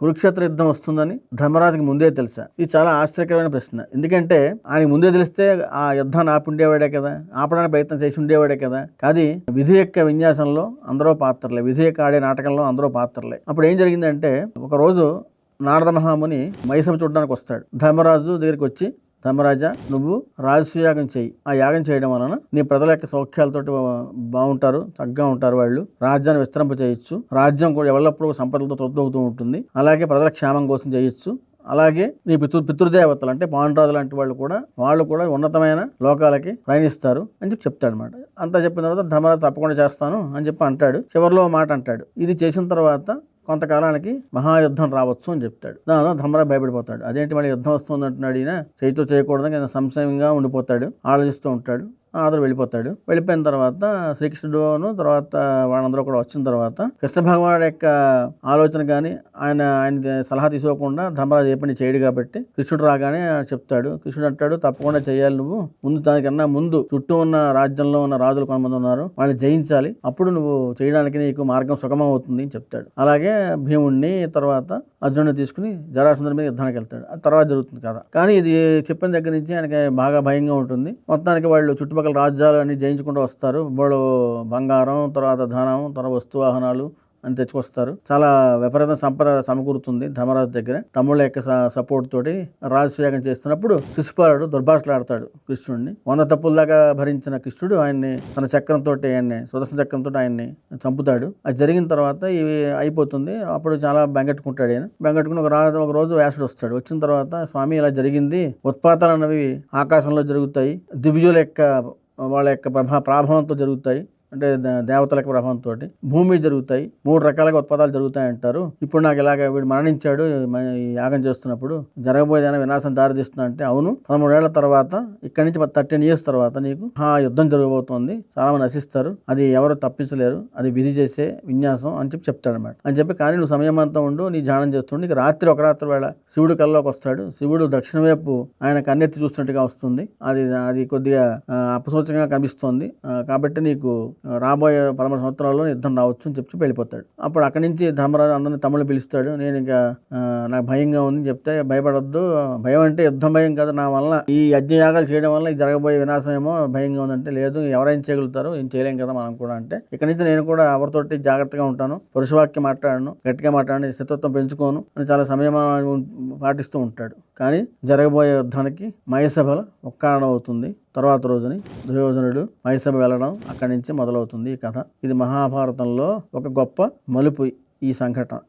కురుక్షేత్ర యుద్ధం వస్తుందని ధర్మరాజుకి ముందే తెలుసా? ఇది చాలా ఆశ్చర్యకరమైన ప్రశ్న. ఎందుకంటే ఆయనకి ముందే తెలిస్తే ఆ యుద్ధాన్ని ఆపి ఉండేవాడే కదా, ఆపడానికి ప్రయత్నం చేసి ఉండేవాడే కదా. కానీ విధి యొక్క విన్యాసంలో అందరూ పాత్రలే, విధి యొక్క ఆడే నాటకంలో అందరూ పాత్రలే. అప్పుడు ఏం జరిగిందంటే, ఒకరోజు నారద మహాముని మైసభ చూడడానికి వస్తాడు. ధర్మరాజు దగ్గరికి వచ్చి, ధర్మరాజా, నువ్వు రాజసూయాగం చేయి. ఆ యాగం చేయడం వలన నీ ప్రజల యొక్క సౌఖ్యాలతోటి బాగుంటారు, చక్కగా ఉంటారు. వాళ్ళు రాజ్యాన్ని విస్తరింప చేయొచ్చు. రాజ్యం కూడా ఎవరిప్పుడు సంపదలతో తొలతూగుతూ ఉంటుంది. అలాగే ప్రజల క్షేమం కోసం చేయొచ్చు. అలాగే నీ పితృదేవతలు అంటే పాండురాజు లాంటి వాళ్ళు కూడా ఉన్నతమైన లోకాలకి ప్రయాణిస్తారు అని చెప్తాడు అనమాట. అంతా చెప్పిన తర్వాత ధర్మరాజు తప్పకుండా చేస్తాను అని చెప్పి అంటాడు. చివరిలో మాట అంటాడు, ఇది చేసిన తర్వాత కొంతకాలానికి మహాయుద్ధం రావచ్చు అని చెప్తాడు. దానిలో ధర్మరాజు భయపడిపోతాడు. అదేంటి మళ్ళీ యుద్ధం వస్తుంది అంటున్నాడు ఈయన, చేతితో చేయకూడదని సంశయంగా ఉండిపోతాడు, ఆలోచిస్తూ ఉంటాడు. అందరూ వెళ్ళిపోతాడు. వెళ్ళిపోయిన తర్వాత శ్రీకృష్ణుడును తర్వాత వాళ్ళందరూ కూడా వచ్చిన తర్వాత కృష్ణ భగవానుడు యొక్క ఆలోచన కానీ ఆయన సలహా తీసుకోకుండా ధర్మరాజు ఏ పని చేయడు కాబట్టి కృష్ణుడు రాగానే చెప్తాడు. కృష్ణుడు అంటాడు, తప్పకుండా చేయాలి నువ్వు. దానికన్నా ముందు చుట్టూ ఉన్న రాజ్యంలో ఉన్న రాజులు కొంతమంది ఉన్నారు, వాళ్ళని జయించాలి. అప్పుడు నువ్వు చేయడానికి నీకు మార్గం సుగమం అవుతుంది అని చెప్తాడు. అలాగే భీముడిని తర్వాత అర్జునుడిని తీసుకుని జరాసంధుడి మీద యుద్ధానికి వెళ్తాడు. అది తర్వాత జరుగుతుంది కదా. కానీ ఇది చెప్పిన దగ్గర నుంచి ఆయనకి బాగా భయంగా ఉంటుంది. మొత్తానికి వాళ్ళు చుట్టుపక్కల రాజ్యాలు అన్ని జయించుకుంటూ వస్తారు. వాళ్ళు బంగారం, తర్వాత ధనం, తర్వాత వస్తువాహనాలు అని తెచ్చుకొస్తారు. చాలా విపరీత సంపద సమకూరుతుంది ధర్మరాజు దగ్గర. తమ్ముళ్ళ యొక్క సపోర్ట్ తోటి రాజసూయాగం చేస్తున్నప్పుడు శిశుపాలుడు దుర్భాషలాడతాడు కృష్ణుడిని. 100 తప్పుల్లాగా భరించిన కృష్ణుడు ఆయన్ని తన చక్రంతో సుదర్శన చక్రంతో ఆయన్ని చంపుతాడు. అది జరిగిన తర్వాత ఇవి అయిపోతుంది. అప్పుడు చాలా బెంగెట్టుకుంటాడు. ఆయన బెంగెట్టుకుని ఒక రోజు వ్యాసుడు వస్తాడు. వచ్చిన తర్వాత, స్వామి ఇలా జరిగింది, ఉత్పాతాలు అన్నవి ఆకాశంలో జరుగుతాయి, దివ్యుల యొక్క వాళ్ళ యొక్క ప్రభావంతో జరుగుతాయి, అంటే దేవతల యొక్క ప్రభావంతో భూమి జరుగుతాయి, 3 రకాలుగా ఉత్పాదాలు జరుగుతాయి అంటారు. ఇప్పుడు నాకు ఇలాగ వీడు మరణించాడు యాగం చేస్తున్నప్పుడు, జరగబోయేదైనా వినాశం దారితీస్తున్నా అంటే, అవును, 13 ఏళ్ల తర్వాత ఇక్కడి నుంచి 13 years తర్వాత నీకు యుద్ధం జరగబోతోంది, చాలా మంది నశిస్తారు, అది ఎవరు తప్పించలేరు, అది విధి చేసే విన్యాసం అని చెప్తాడనమాట. అని చెప్పి, కానీ నువ్వు సమయం అంతా ఉండు, నీ ధ్యానం చేస్తుండే. నీకు ఒక రాత్రి వేళ శివుడు కల్లోకి వస్తాడు. శివుడు దక్షిణ వైపు ఆయన కన్నెత్తి చూస్తున్నట్టుగా వస్తుంది. అది కొద్దిగా అపసూచకంగా కనిపిస్తోంది. కాబట్టి నీకు రాబోయే 13 సంవత్సరాల్లో యుద్ధం రావచ్చు అని చెప్పి వెళ్ళిపోతాడు. అప్పుడు అక్కడి నుంచి ధర్మరాజు అందరినీ తమ్ముళ్ళు పిలుస్తాడు. నేను ఇంకా నాకు భయంగా ఉంది చెప్తే, భయపడొద్దు, భయం అంటే యుద్ధం భయం కాదు, నా వల్ల ఈ యజ్ఞయాగాలు చేయడం వల్ల జరగబోయే వినాశం ఏమో భయంగా ఉందంటే, లేదు, ఎవరైనా చేయగలుగుతారు, ఏం చేయలేం కదా మనం కూడా అంటే, ఇక్కడి నుంచి నేను కూడా ఎవరితోటి జాగ్రత్తగా ఉంటాను, పురుషవాక్యం మాట్లాడను, గట్టిగా మాట్లాడను, శత్రుత్వం పెంచుకోను అని చాలా సమయం పాటిస్తూ ఉంటాడు. కానీ జరగబోయే యుద్ధానికి మయసభలో ఒక కారణం అవుతుంది. తర్వాత రోజుని దుర్యోధనుడు మైసభ వెళ్ళడం, అక్కడి నుంచి మొదలవుతుంది ఈ కథ. ఇది మహాభారతంలో ఒక గొప్ప మలుపు ఈ సంఘటన.